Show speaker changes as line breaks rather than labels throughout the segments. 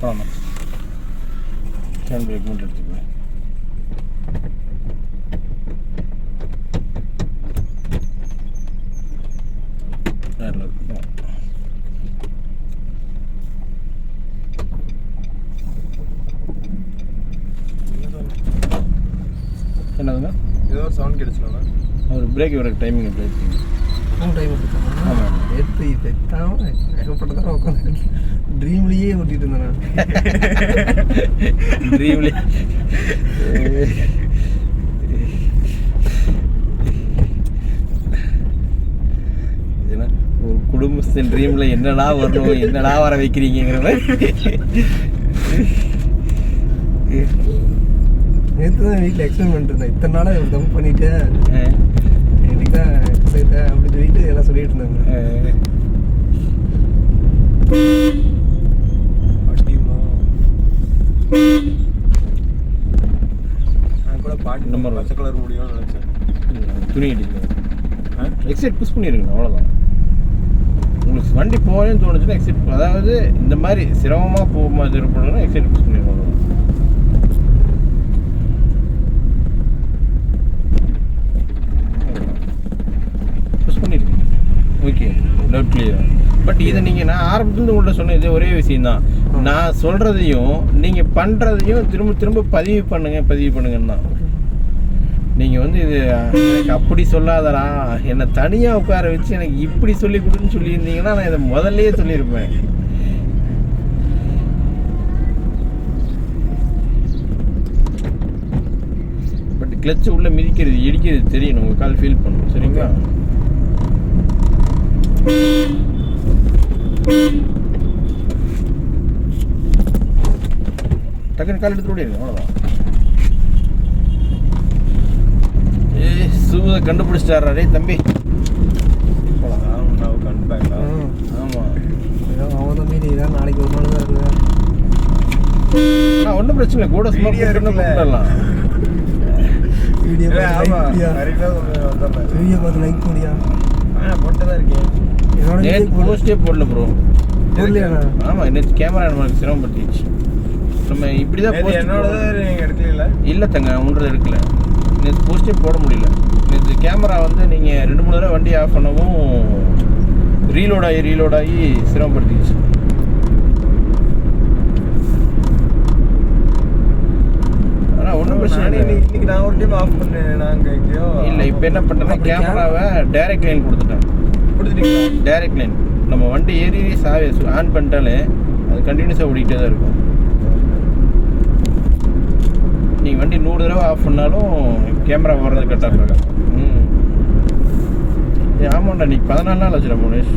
ஆமாம், hand brake மட்டும் எடுத்துக்குவேன். என்னதுங்க?
ஏதோ ஒரு சவுண்ட் கிடைச்சலண்ணா.
ஒரு பிரேக் வர டைமிங் பிரேக்
டைம் எடுத்துக்காங்க.
ஆமாம்,
எடுத்து தைக்காம ஏகப்பட்டதான் உட்காந்து ட்ரீம்லேயே ஓட்டிகிட்டு இருந்தேன்.
ட்ரீம்லே ஒரு குடும்பத்தின் ட்ரீம்ல என்னடா வரணும், என்னடா வர வைக்கிறீங்கிற மாதிரி.
நேற்று தான் வீட்டில் எக்ஸ்பெரிமெண்ட் இருந்தேன். இத்தனை நாளாக ஒரு தப்பு பண்ணிட்டேன், இன்னைக்கு தான் எக்ஸசைஸ் அப்படின்னு சொல்லிட்டு எல்லாம் சொல்லிட்டு இருந்தாங்க.
நான் கூட பாட்டு
நம்பர்
பச்சை கலர் முடியும்னு நினச்சேன்.
துணி அடிக்கணும், எக்ஸைட் புஷ் பண்ணிடுங்க, அவ்வளோதான். உங்களுக்கு வண்டி போகணும்னு தோணுச்சுன்னா எக்ஸைட், அதாவது இந்த மாதிரி சிரமமாக போகுமா திருப்பணும்னா எக்ஸைட் புஷ் பண்ணிடுங்க, அவ்வளோதான். புஷ் பண்ணிடுங்க, ஓகே, டவுட் கிளியர். பட் இதை நீங்கள், நான் ஆரம்பத்துலேருந்து உங்கள்கிட்ட சொன்ன இதே ஒரே விஷயந்தான். நான் சொல்கிறதையும் நீங்கள் பண்ணுறதையும் திரும்ப திரும்ப பதிவு பண்ணுங்கன்னு தான். நீங்கள் வந்து இது எனக்கு அப்படி சொல்லாதடா, என்னை தனியாக உட்கார வச்சு எனக்கு இப்படி சொல்லி கொடுன்னு சொல்லியிருந்தீங்கன்னா நான் இதை முதல்லையே சொல்லியிருப்பேன். பட் கிளச்சு உள்ளே மிதிக்கிறது இடிக்கிறது தெரியணும், உங்கள் கால் ஃபீல் பண்ணணும், சரிங்களா? டக்குன்னு கால் எடுத்து ஓடிடுங்க, அவ்வளோதான். சூதை கண்டுபிடிச்சிட்டாரா டே தம்பி? ஆமாம்,
அவன் தம்பி நீ தான் நாளைக்கு ஒரு நாள் தான் இருக்குதா?
ஒன்றும் பிரச்சனை இல்லை, கூட ஸ்மோக் பண்ணலாம்.
வீடியோ பார்த்து லைக் போடியா?
போட்டு தான் இருக்கேன்.
நேற்று போஸ்டே போடல ப்ரோ.
போடலையாண்ணா?
ஆமாம், நேற்று கேமரா நமக்கு சிரமப்பட்டுச்சு. நம்ம இப்படி தான் போஸ்ட்.
என்னோடது நீங்கள் எடுக்கல?
இல்லை தங்க, ஒன்றது எடுக்கல. நேற்று போஸ்டே போட முடியல. நேற்று கேமரா வந்து நீங்கள் 2-3 தடவை வண்டி ஆஃப் பண்ணவும் ரீலோட் ஆகி சிரமப்படுத்திடுச்சு. ஆனால் ஒன்றும் பிரச்சனை இல்லை.
இன்னைக்கு நான் ஒரு டைம் ஆஃப் பண்ணேன். நாங்கள் எங்கேயோ
இல்லை, இப்போ என்ன பண்ணுறேன்னா கேமராவை டைரக்ட் லைன் கொடுத்துட்டேன்.
கொடுத்துட்டீங்களா?
Direct line. நம்ம வண்டி ஏறி சாவி ஆன் பண்ணிட்டாலே அது கண்டினியூஸாக ஓடிக்கிட்டே தான் இருக்கும். நீங்கள் வண்டி 100 தடவை ஆஃப் பண்ணாலும் கேமரா வர்றது கட்டாக இருக்கும். ஆமாண்டா, நீ 14 நாள் ஆச்சுடா மோனேஷ்.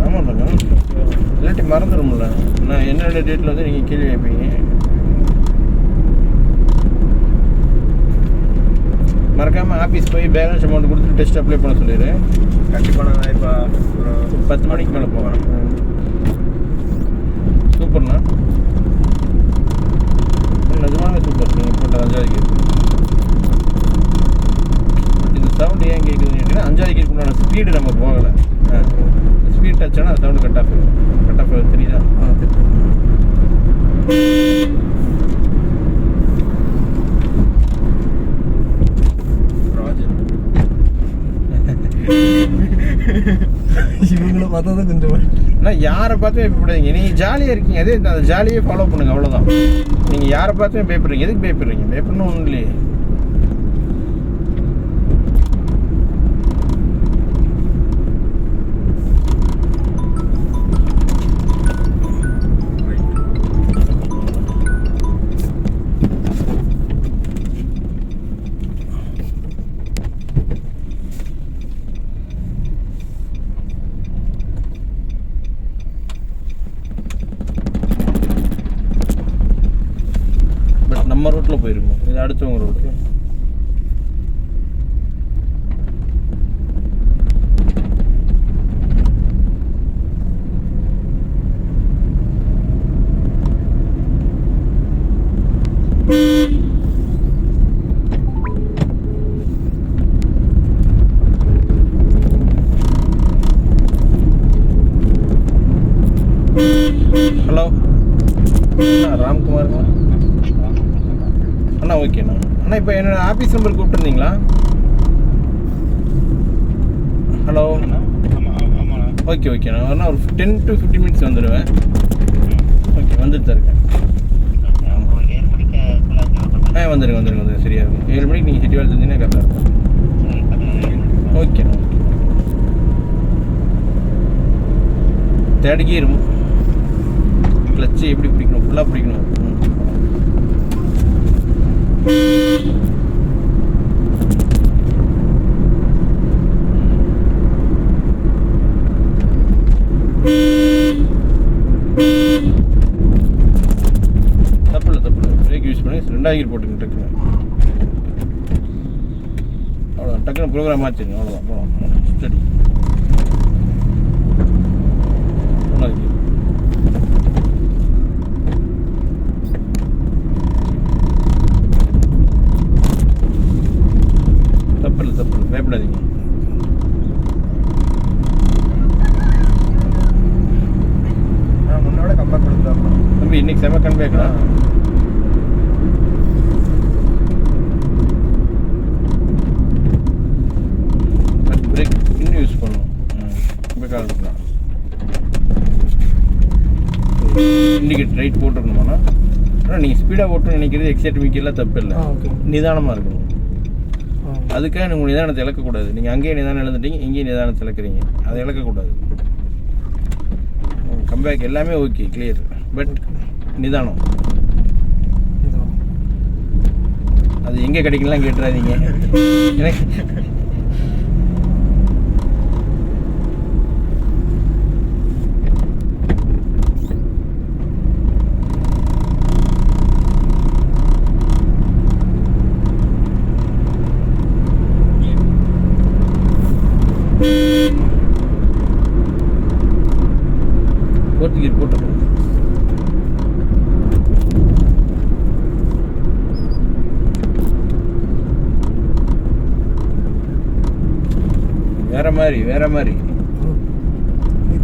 ஆமாண்டாங்க, இல்லாட்டி மறந்துடும்ல. நான் என்னோட டேட்டில் வந்து நீங்கள் கேள்வி வைப்பீங்க. மறக்காமல் ஆஃபீஸ் போய் பேலன்ஸ் அமௌண்ட் கொடுத்துட்டு டெஸ்ட் அப்ளை பண்ண சொல்லிடு.
கண்டிப்பாக நான் இப்போ ஒரு
10 மணிக்கு மேலே போவேன். சூப்பர்ண்ணா, நிஜமாவே சூப்பர். நீங்கள் போட்ட 5வது கீர். பட் இந்த சவுண்டு ஏன் கேட்குதுன்னு கேட்டிங்கன்னா 5வது கீருக்கு உண்டான ஸ்பீடு நம்ம போகலை. ஸ்பீட் டச் ஆனால் அந்த சவுண்டு கட் ஆஃப் தெரியுதா?
இவங்களை பார்த்தா தான் கொஞ்சம்
ஆனால் யாரை பார்த்துமே பயப்படுறீங்க. நீங்கள் ஜாலியாக இருக்கீங்க, அதே அந்த ஜாலியே ஃபாலோ பண்ணுங்கள், அவ்வளோதான். நீங்கள் யாரை பார்த்துமே பயப்படுறீங்க. எதுக்கு பயப்படுறீங்க? பயப்படணும் ஒன்றும் இல்லையே. நம்ம ரோட்டில் போயிருக்கோம், இது அடுத்தவங்க ரோட்டு. ஹலோ அண்ணா ராம்குமாருங்களா அண்ணா ஓகேண்ணா அண்ணா இப்போ என்னோட ஆஃபீஸ் நம்பர் கூப்பிட்டுருந்தீங்களா? ஹலோ ஓகே ஓகேண்ணா அண்ணா ஒரு 10 to 15 minutes வந்துடுவேன். ஓகே வந்துட்டு தான் இருக்கேன். வந்துடுங்க சரியா இருக்கும். 7 மணிக்கு நீங்கள் சிட்டி வேலை இருந்தீங்கன்னா கரெக்டாக இருக்கும். ஓகேண்ணா தேர்ட் கியர் கிளச்சு எப்படி பிடிக்கணும் ஃபுல்லாக பிடிக்கணும். தப்பு இல்லை பிரேக் யூஸ் பண்ணி 2வது கியர் போட்டுங்க டக்குன்னு. அவ்வளோதான் டக்குன்னு ப்ரோக்ராம் ஆச்சுங்க. அவ்வளோதான் போகலாம் ஸ்டடி. 1வது கியர் தப்பு இல்லை பயப்படாதீங்க.
முன்னோட கம்பேக் கொடுத்தா
தம்பி இன்னைக்கு செம கம்பேக்கா? பிரேக் இன்னும் யூஸ் பண்ணணும். கம்பேக் ஆகிக்கலாம். இண்டிகேட் ரைட் போட்டுருக்கணுமாண்ணா? ஆனால் நீங்கள் ஸ்பீடாக ஓட்டணும்னு நினைக்கிறது எக்ஸைட்மிக்கெல்லாம் தப்பு இல்லை. நிதானமாக இருக்கணும். அதுக்காக நீங்கள் நிதானத்தை இழக்கக்கூடாது. நீங்கள் அங்கேயே நிதானம் இழந்துட்டீங்க, இங்கேயும் நிதானத்தை இழக்கிறீங்க. அதை இழக்கக்கூடாது. கம்பேக் எல்லாமே ஓகே கிளியர், பட் நிதானம் அது எங்கே கிடைக்கலாம் கேட்டுறாதீங்க. எனக்கு போர்த்துகீர் போட்டு வேற மாதிரி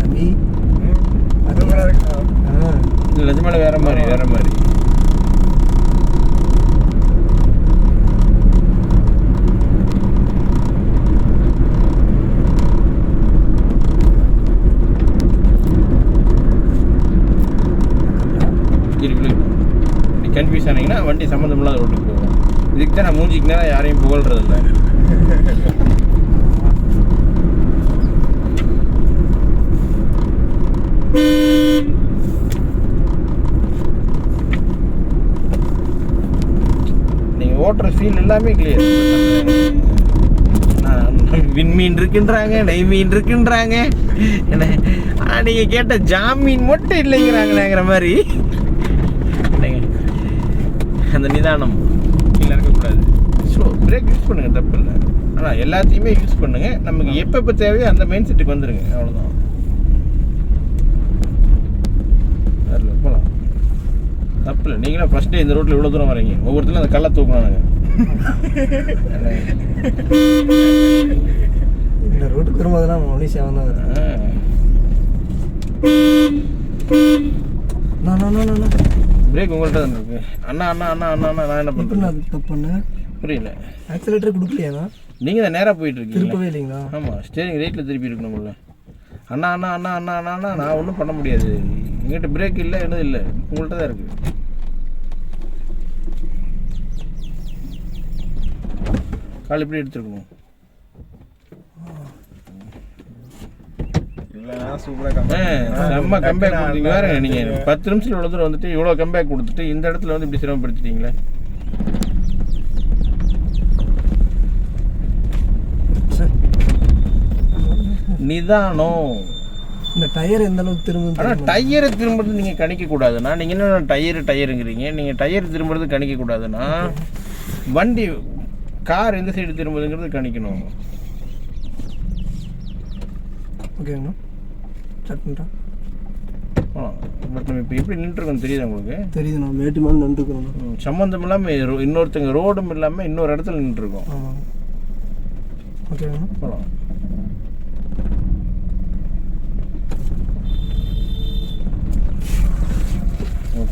தம்பி
அதுவும் இருக்கா?
நிஜமால வேற மாதிரி கன்ஃபியூஸ் ஆனீங்கன்னா வண்டி சம்மந்தமில்லாத ரோட்டுக்கு போகும். இதுக்கு தான் நான் மூஞ்சிக்கு நேரம் யாரையும் புகழ்றதில்லை. நீங்கள் ஓட்டுற ஃபீல் எல்லாமே கிளியர். விண்மீன் இருக்குன்றாங்க, நெய்மீன் இருக்குன்றாங்க, என்ன நீங்கள் கேட்ட ஜாமீன் மட்டும் இல்லைங்கிறாங்களேங்கிற மாதிரி. அந்த நிதானம் கீழே இருக்கக்கூடாது. ஸோ பிரேக் யூஸ் பண்ணுங்கள், தப்பு இல்லை. ஆனால் எல்லாத்தையுமே யூஸ் பண்ணுங்கள். நமக்கு எப்போ தேவையோ அந்த மைண்ட் செட்டுக்கு வந்துடுங்க. அவ்வளோதான். அதில் போகலாம், தப்பு இல்லை. நீங்களும் ஃபஸ்ட்டே இந்த ரோட்டில் இவ்வளோ தூரம் வரீங்க. ஒவ்வொருத்தரும் அந்த கல்லை தூக்கணும்.
இந்த ரோட்டுக்கு வரும்போதெல்லாம் மனுஷன் தான்.
பிரேக் உங்கள்கிட்ட தான் இருக்கு. அண்ணா நான் என்ன பண்ணுறேன்?
தப்பு பண்ணேன்.
புரியல.
ஆக்சிலேட்டர் கொடுக்கலையாண்ணா?
நீங்கள் தான் நேராக போயிட்டு இருக்கீங்க.
திருப்பவே இல்லைங்களா?
ஆமாம், ஸ்டேரிங் ரைட்டில் திருப்பி இருக்கணும்ல. அண்ணா நான் ஒன்றும் பண்ண முடியாது. எங்கிட்ட பிரேக் இல்லை, என்னது இல்லை, உங்கள்கிட்ட தான் இருக்குது. கால் எப்படி எடுத்துருக்கணும்? செம்ம கம்பேக் கொடுத்தீங்க. வேற நீங்கள் 10 நிமிஷத்தில் இவ்வளோ தூரம் வந்துட்டு இவ்வளோ கம்பேக் கொடுத்துட்டு இந்த இடத்துல வந்து இப்படி சிரமப்படுத்திட்டீங்களே. நிதானம்.
இந்த டயர் எந்த அளவுக்கு திரும்ப?
ஆனால் டயரை திரும்புறது நீங்கள் கணிக்கக்கூடாதுண்ணா. நீங்கள் என்ன டயருங்கிறீங்க? நீங்கள் டயர் திரும்புறது கணிக்கக்கூடாதுண்ணா. வண்டி கார் எந்த சைடு திரும்புதுங்கிறது கணிக்கணும்.
ஓகேங்கண்ணா, ஸ்டார்ட் பண்ணிட்டேன்.
பட் நம்ம இப்போ எப்படி நின்றுருக்கோம் தெரியுது உங்களுக்கு?
தெரியுது. நான் மேட்டு மேலே நின்றுருக்கோம்.
சம்மந்தம் இல்லாமல் இன்னொருத்தங்க ரோடும் இல்லாமல் இன்னொரு இடத்துல நின்றுருக்கோம்.
ஆமாம். ஓகேங்கண்ணா,
போகலாம்.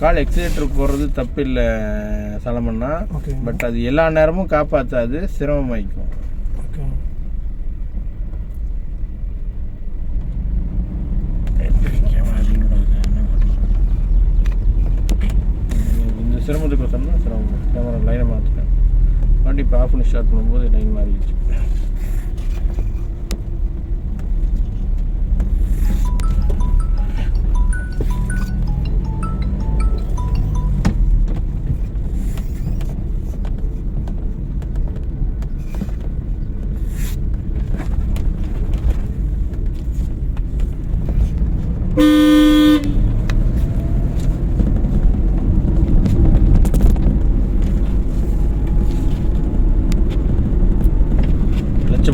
கால் எக்ஸிலேட்டர் போடுறது தப்பு இல்லை சலமன்னா.
ஓகே.
பட் அது எல்லா நேரமும் காப்பாற்றாது, சிரமமாயிக்கும்.
ஓகே.
இந்த சிரமத்துக்கு சொன்னால் சிரமம். கேமரா லைனை மாற்றிட்டேன். வண்டி இப்போ ஆஃப் பண்ணி ஸ்டார்ட் பண்ணும்போது லைன் மாறிடுச்சு.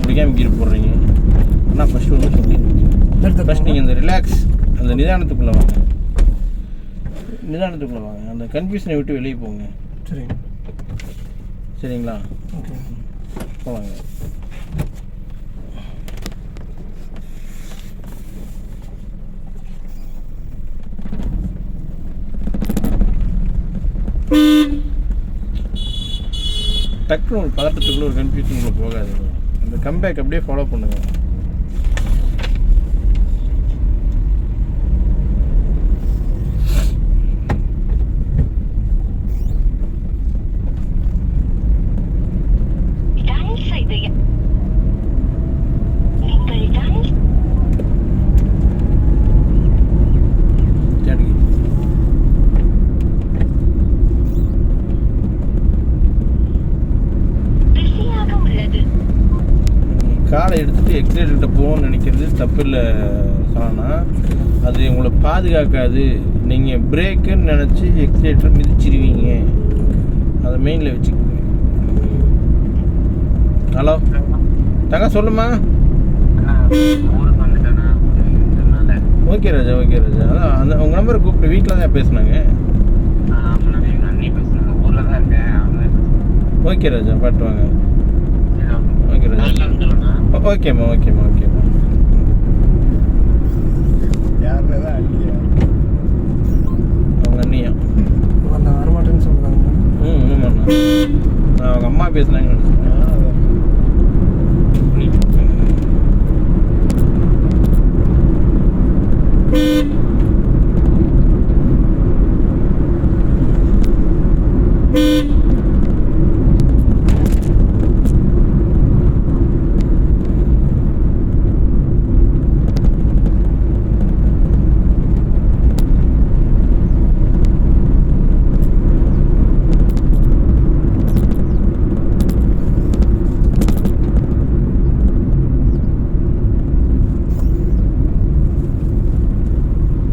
பிடிக்காம கீர் போடுறீங்க. ஆனால் ஃபஸ்ட்டு வந்து சொல்லி ஃபஸ்ட் நீங்கள் இந்த ரிலாக்ஸ் அந்த நிதானத்துக்குள்ளே வாங்க. நிதானத்துக்குள்ளே வாங்க. அந்த கன்ஃபியூஷனை விட்டு வெளியே போங்க.
சரிங்க.
சரிங்களா?
ஓகே.
போவாங்க. டக்குனு ஒரு பதட்டத்துக்குள்ள ஒரு கன்ஃபியூஷனுக்குள்ளே போகாது. அந்த கம்பேக் அப்படியே ஃபாலோ பண்ணுங்க. காலை எடுத்துகிட்டு எக்ஸிலேட்டர்கிட்ட போகணும்னு நினைக்கிறது தப்பு இல்லை சொன்னா, அது உங்களை பாதுகாக்காது. நீங்கள் பிரேக்குன்னு நினச்சி எக்ஸிலேட்டர் மிதிச்சிருவீங்க. அதை மெயினில் வச்சுக்கோங்க. ஹலோ தங்க சொல்லுமா. ஓகே ராஜா, ஓகே ராஜா. அதான் அந்த உங்கள் நம்பரை கூப்பிட்டு வீட்டில் தான் பேசுனாங்க. ஓகே ராஜா, பாட்டு வாங்க. ஓகே ராஜா. ஓகேம்மா, ஓகேம்மா, ஓகேம்மா.
யாருதான் அண்ணியா?
அவங்க அண்ணியா?
அந்த வரமாட்டேன்னு சொல்கிறாங்க.
ஆமாண்ணா. நான் அவங்க அம்மா பேசுனாங்கன்னு நினச்சேன்.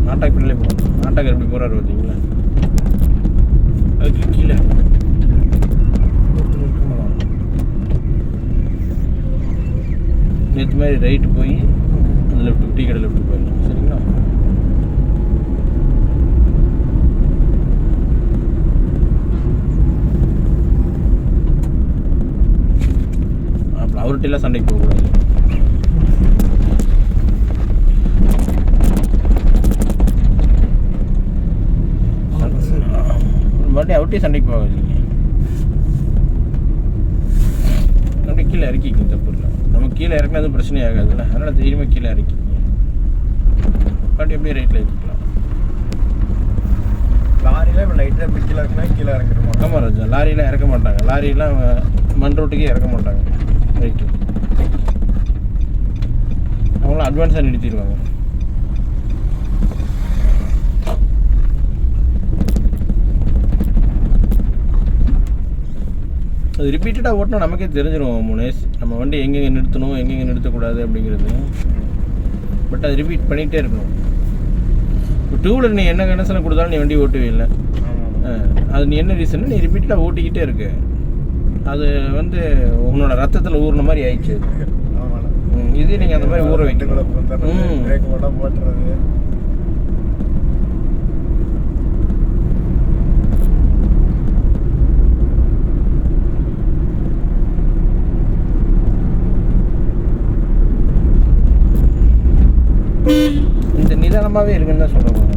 நாட்டாக்கு பின்னாலே போகணும். நாட்டாக்கு எப்படி போகிறாரு பார்த்தீங்களா? அதுக்கு கீழே நேற்று மாதிரி ரைட்டு போய் அந்த லெஃப்ட் டீ கடை லெஃப்ட் போயிடலாம். சரிங்களா? அப்புறம் அவர்கிட்டலாம் சண்டைக்கு போகக்கூடாது. மறுபடியும் அவர்கிட்டே சண்டைக்கு போகாதீங்க. அப்படியே கீழே இறக்கிக்கிங்க. தப்பு இல்லை. நம்ம கீழே இறக்குனா அது பிரச்சனை ஆகாதுல்ல. அதனால் தைரியமாக கீழே இறக்கிக்கிங்க. மறுபடியும் அப்படியே ரைட்டில் ஏற்றிக்கலாம்.
லாரியில் இப்போ லைட்டாக இப்படி கீழே இருக்குன்னா கீழே இறங்கிடுமா?
ஆமாம் ராஜா, லாரியெலாம் இறக்க மாட்டாங்க. லாரியெலாம் மண் ரோட்டுக்கே இறக்க மாட்டாங்க. ரைட்டு, அவங்களாம் அட்வான்ஸாக நிறுத்திடுவாங்க. அது ரிப்பீட்டடாக ஓட்டினா நமக்கே தெரிஞ்சிடும் முனேஷ், நம்ம வண்டி எங்கெங்கே நிறுத்தணும், எங்கெங்கே நிறுத்தக்கூடாது அப்படிங்கிறது. பட் அது ரிப்பீட் பண்ணிகிட்டே இருக்கணும். இப்போ டூ வீலர் நீ என்ன கனெக்ஷனை கொடுத்தாலும் நீ வண்டி ஓட்டுவே இல்லை. அது நீ என்ன ரீசன், நீ ரிப்பீட்டடாக ஓட்டிக்கிட்டே இருக்கு. அது வந்து உன்னோட ரத்தத்தில் ஊறின மாதிரி ஆயிடுச்சு. இதே நீங்கள் அந்த மாதிரி ஊற வைக்கணும்.
போட்டுறது
இந்த நிதானமாகவே இருக்குன்னு தான் சொல்ல போகிறேன்.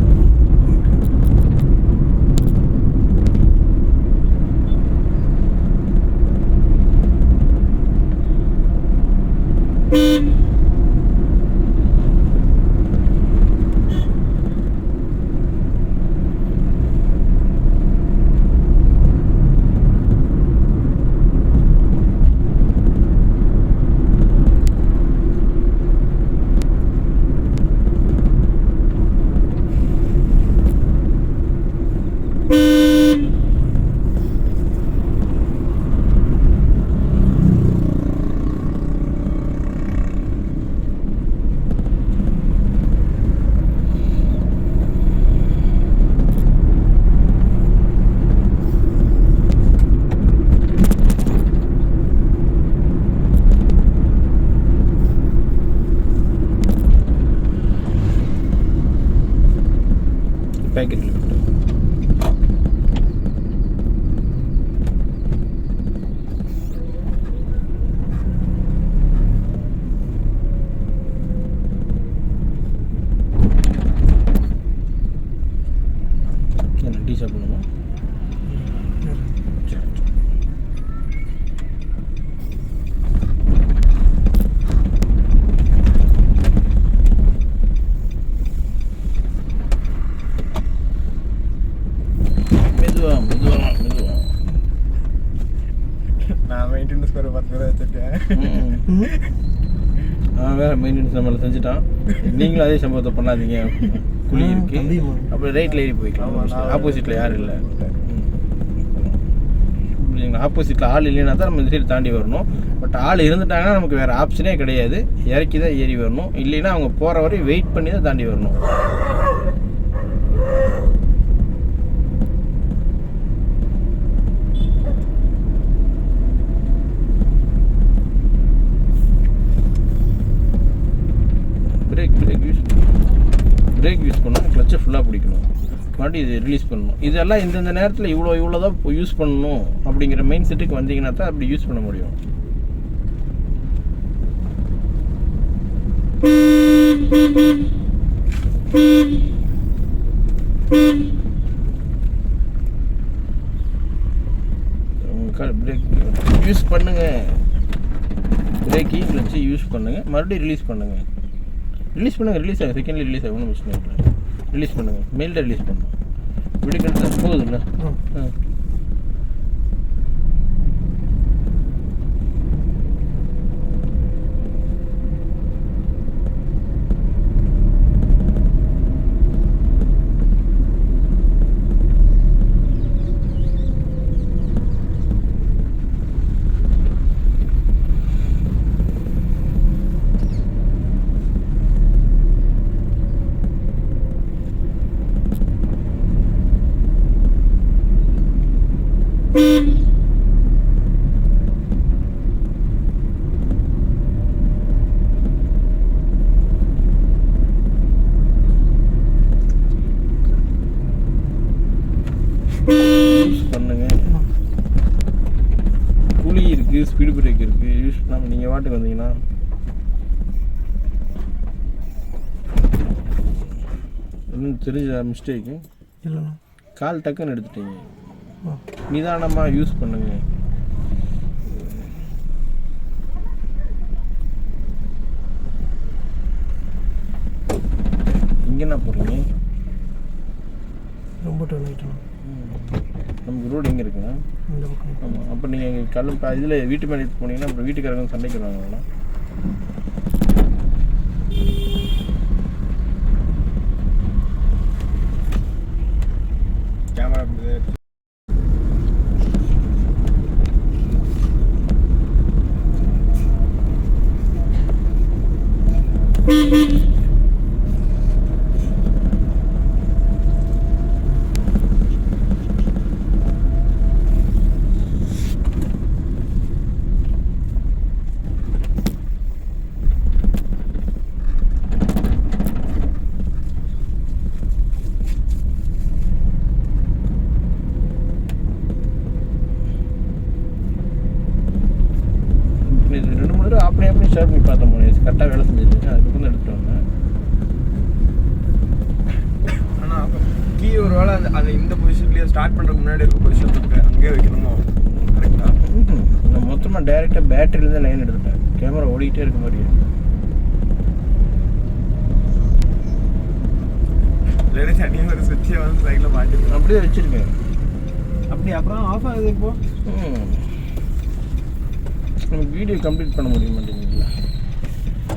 பேக்கெட்டில் விட்டு என்ன டீ சாப்பிடணுமா? சரி மெதுவா மெதுவா மெதுவா.
நான் மெயின்டெனன்ஸ் ஒரு 10 பேரை வச்சிருக்கேன்.
அவன் வேற மெயின்டெனன்ஸ் நம்மளை செஞ்சுட்டான். நீங்களும் அதே சம்பவத்தை பண்ணாதீங்க. குழி இருக்கு,
தம்பியுமா?
அப்புறம் ரைட்டில் ஏறி போய்க்கலாம். ஆப்போசிட்டில் யாரும் இல்லை. ஆப்போசிட்டில் ஆள் இல்லைன்னா தான் நம்ம இந்த சைடு தாண்டி வரணும். பட் ஆள் இருந்துட்டாங்கன்னா நமக்கு வேறு ஆப்ஷனே கிடையாது. இறக்கி தான் ஏறி வரணும். இல்லைன்னா அவங்க போகிற வரையும் வெயிட் பண்ணி தான் தாண்டி வரணும். பிரேக் யூஸ் பண்ணால் கிளச்சை ஃபுல்லாக பிடிக்கணும். மறுபடியும் இது ரிலீஸ் பண்ணணும். இதெல்லாம் இந்தந்த நேரத்தில் இவ்வளோ தான் யூஸ் பண்ணணும் அப்படிங்கிற மைண்ட் செட்டுக்கு வந்தீங்கன்னா தான் அப்படி யூஸ் பண்ண முடியும். பிரேக் யூஸ் பண்ணுங்க, பிரேக்கி கிளச்சு யூஸ் பண்ணுங்க, மறுபடியும் ரிலீஸ் பண்ணுங்க. ரிலீஸ் ஆகும். செகண்ட்லி ரிலீஸ் ஆகும். ஒன்றும் பிரச்சனை இல்லை. ரிலீஸ் பண்ணுங்கள். மெயில்ட ரிலீஸ் பண்ணணும். விடுக்கிறது போகுதுல்ல. யூஸ் பண்ணுங்க. குழி இருக்கு, ஸ்பீடு பிரேக் இருக்கு. யூஸ் பண்ணாமல் நீங்கள் வாட்டுக்கு வந்தீங்கன்னா இன்னும் தெரிஞ்ச மிஸ்டேக்கு
இல்லைண்ணா.
கால் டக்குன்னு எடுத்துட்டீங்க. நிதானமாக யூஸ் பண்ணுங்க. இங்கே என்ன போடுறீங்க?
ரொம்ப டர்ன் ஆகிட்டோம்.
நமக்கு ரோடு எங்கே இருக்குண்ணா?
இந்த பக்கம்.
ஆமாம். அப்போ நீங்கள் கல்லும் இதில் வீட்டு மேலே எடுத்து போனீங்கன்னா அப்புறம் வீட்டுக்காரங்க சண்டைக்கு வருவாங்களா?
கேமரா
அப்படி ஷேர் பண்ணி பார்த்தேன். கரெக்டாக வேலை செஞ்சுருக்கேன். அதுக்கு எடுத்துட்டு வந்தேன்.
ஆனால் கீ ஒரு வேளை அந்த இந்த பொசிஷன்லேயே ஸ்டார்ட் பண்ணுறதுக்கு முன்னாடி இருக்க பொசிஷன் இருக்கு, அங்கேயே வைக்கணுமோ? கரெக்டாக
நான் மொத்தமாக டைரெக்டாக பேட்டரியிலேருந்து லைன் எடுத்துட்டேன். கேமரா ஓடிக்கிட்டே இருக்க மாதிரி.
இல்லாட்டி தனியாக ஒரு சுவிட்சை வந்து சைடில் மாட்டிருக்கேன்.
அப்படியே வச்சுருக்கேன்.
அப்படி அப்புறம் ஆஃப் ஆகுது இப்போ.
நமக்கு வீடியோ கம்ப்ளீட் பண்ண முடிய மாட்டேங்குதுல்ல.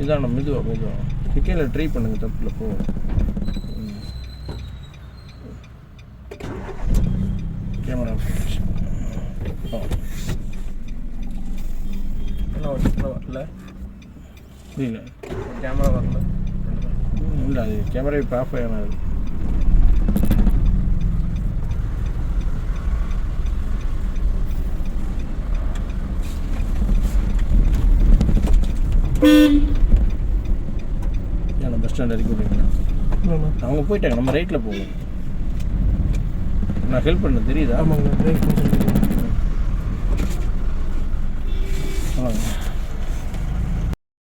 இதான் மெதுவாக செகண்டில் ட்ரை பண்ணுங்கள். தப்பில் போ. கேமரா
வரல,
புரியல.
கேமரா வரல.
இல்லை, அது கேமரா இப்போ ஆஃப் ஆகாது. ஏன்னா பஸ் ஸ்டாண்ட் வரைக்கும் போயிட்டீங்களா? அவங்க போயிட்டாங்க. நம்ம ரைட்டில் போகணும். நான் ஹெல்ப் பண்ண தெரியுதா?
ஆமாங்க பிரேக் பண்ண சொல்லிடுங்க.
ஆமாங்க.